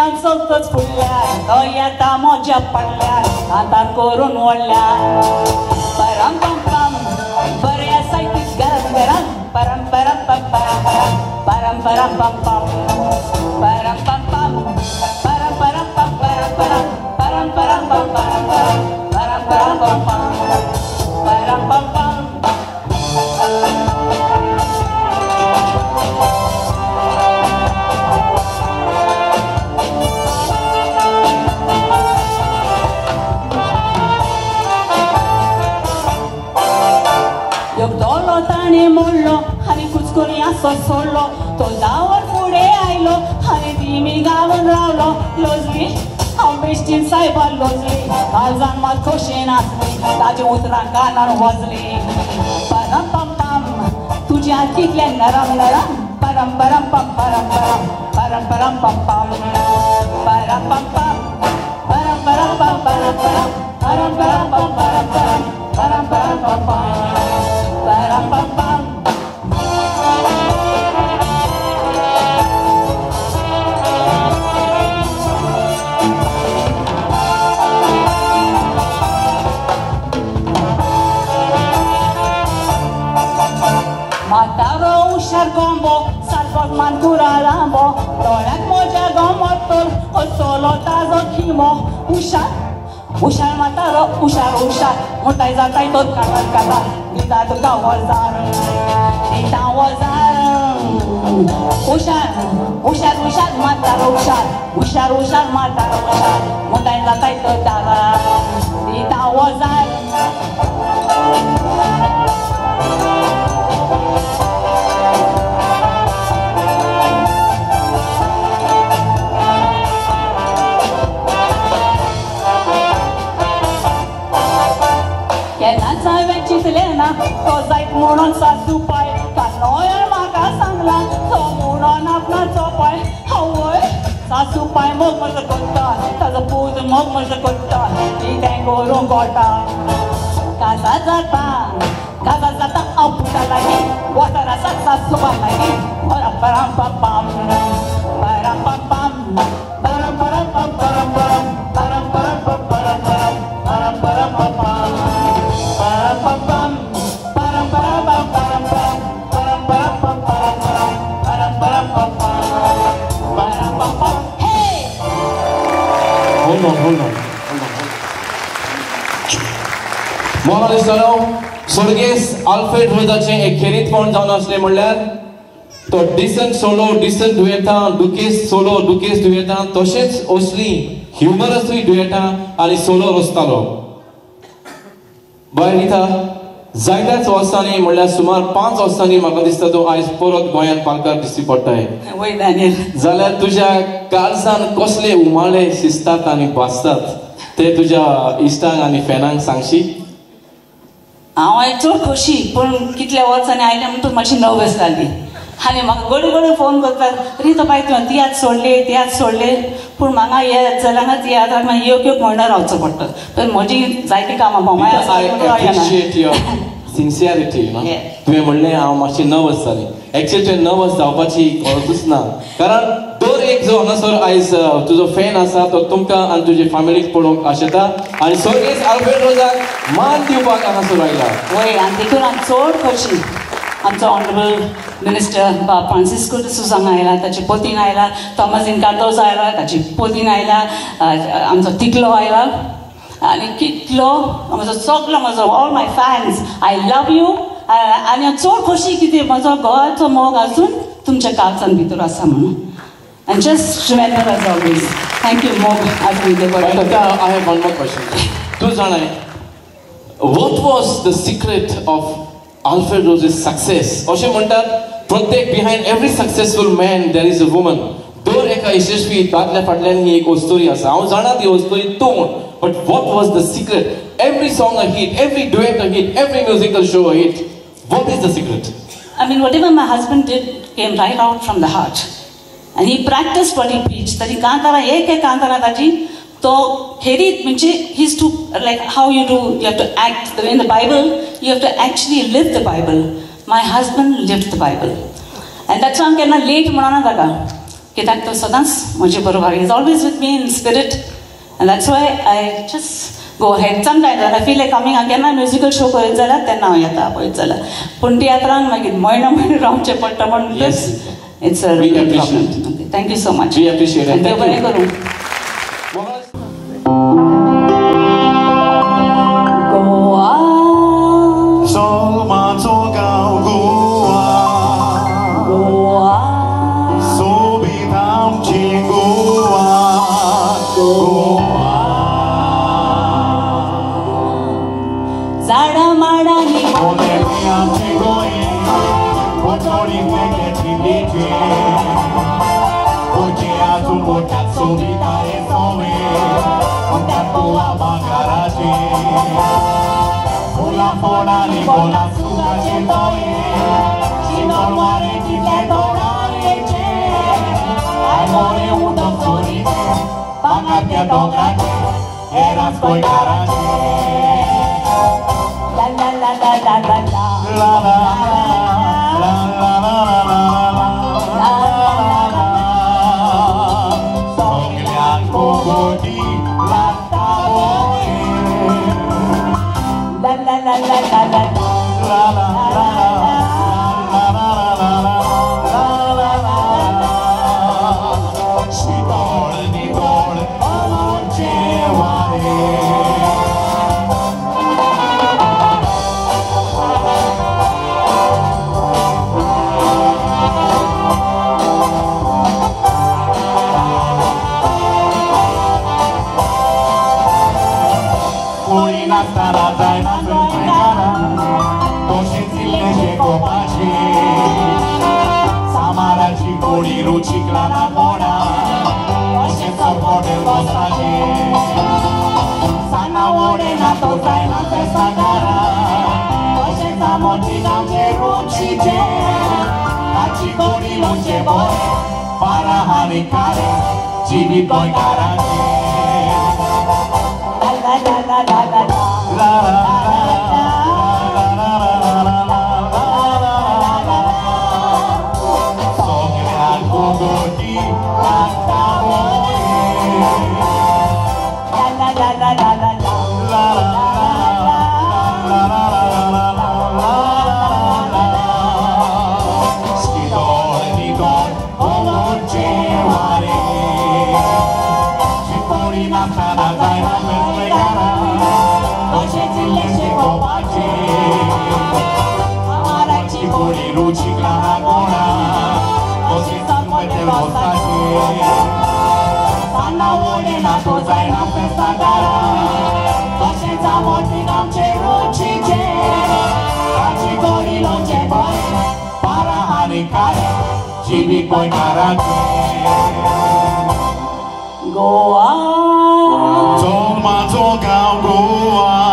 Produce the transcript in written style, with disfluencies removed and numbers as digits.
वयान चलतच फुडल्यार तो येता म्हज्या पडल्यार हातान करून ओडल्यार परम पम पम बऱ्या सायटीक गरम गरम परम परम पम परम परम पम पम परम पम पम परम परम पम परम परम परम पम परम परम पम परम पम पम ताणे मोडलो आनी कुचकोरी आसो सोडलो तो दावर फुडें आयलो आनी ती मी घालून रावलो लोजली हांव बेश्टीन सायबार लोजली काळजान मात खोशेन आसली ताजे उतरां कानान वजली परम पम पम तुज्या कितले नरम नरम परम परम पम परम परम परम परम पम पम परम पम पम परम परम पम परम परम परम पम परम परम परम पम पम परम पम पम Mataro ushar gombo, salvot mankura lambo, dorak moja gomotor, o solo tazo kimo, ushar mataro, ushar, motai zatai tot katar katar, nita to kawazar, ushar mataro, ushar mataro, motai zatai tot katar, nita wazar. चितलेना तो जायत म्हणून सासू पाय कानोयर म्हाका सांगला तो म्हणून आपणाचो पाय आवय सासू पाय मोग म्हजो कोत्ता ताजो पूत मोग म्हजो कोत्ता कितें करूं गोटा काजा जाता हांव पुता लागीं वॉटर आसा सासूपा लागीं परम परम पम पम परम पम पम परम परम पम परम परम परम परम पम परम परम पम पम Hold on. मोहन दिसतालो स्वर्गेस आल्फ्रेड रोजाचें एक खेरीत कोण जावन आसलें म्हणल्यार तो डिसंट सोलो डिसंट दुयेटां दुकेस सोलो दुकेस दुयेटां तशेंच असली ह्युमरसूय दुयेटां आनी सोलो रचतालो बाय नीता जायत्याच वर्सांनी म्हणल्यार सुमार 5 वर्सांनी म्हाका दिसता तो आयज परत गोंयांत पालकार दिश्टी पडटाय जाल्यार तुज्या काळजान कसले उमाळे शिजतात आनी भाजतात ते तुज्या इश्टांक आनी फॅनांक सांगशी हांव आयज चड खोशी पूण कितल्या वर्सांनी आयलें म्हणटूच मातशी नर्वस जाली आनी म्हाका घडी फोन करतात री तो बाय तुवें तियात्र सोडले पूण म्हाका हे जाल्यार तियात्राक मागीर योग्य म्हणून रावचो पडटा तर म्हजी जायती कामां भोंवमाय आसा सिन्सियरिटी तुवें म्हणलें हांव मातशी नर्वस जालें एक्चुअली तुवें नर्वस जावपाची गरजूच ना कारण दर एक जो हांगासर आयज तुजो फॅन आसा तो तुमकां आनी तुजे फॅमिलीक पळोवंक आशेता आनी सर्गेस आल्फ्रेड रोजाक मान दिवपाक हांगासर आयला वय आनी देखून हांव चड खोशी आमचो ऑनरेबल मिनिस्टर फ्रांसिस्को डिसूजा आयला ताची पतीन आयला थॉमस कार्दोज आयला ताची पतीन आयला आमचो तिकलो आयला आनी कितलो म्हजो all my fans I love you आनी हांव चड खोशी कितें म्हजो घोवाचो मोग आजून तुमच्या काळजान भितर आसा म्हणून आनी just remember as always thank you मोग I have one more question. तूं जाणाय what was the secret of Alfred Rose's success? अशें म्हणटात प्रत्येक behind every successful man there is a woman. दर एका यशस्वी दादल्या फाटल्यान ही एक वस्तोरी आसा हांव जाणा ती वस्तोरी तूं म्हण but what was the secret? Every song a hit, every duet a hit, every musical show a hit. What is the secret? I mean, whatever my husband did came right out from the heart. And he practiced what he preached. That he kantara ek kantara taji to herit म्हणजे he used to like how you do you have to act in the Bible you have to actually live the Bible. My husband lived the Bible. And that's why I'm getting late म्हणना ताका कित्याक तो सदांच म्हजे बरोबर is always with me in spirit and that's why I just go head sometimes I feel like coming हांव केन्ना musical show करीत जाल्यार तेन्ना हांव येता पळयत जाल्यार पूण तियात्रान मागीर म्हयनो रावचें पडटा म्हणून it's a problem thank you so much we appreciate देव बरें करूं Eras coi garage la la la la la la la la la la la Soglian cogoti la tavoe la la la la la la la la Ricicla la bona, oce sorbote vostraje. Sana morena toza na festa cara, oce samotina che rucite. Taci cori longe boy, para haricare, civi coi garage. La la la la la la la la la. Ricicla la bona, così samote vostraje. Sana morena toza na festa cara, così samotina che rucite. Taci cori longe boy, para haricare, civi coi garage. Goa, Tolma tolga Goa.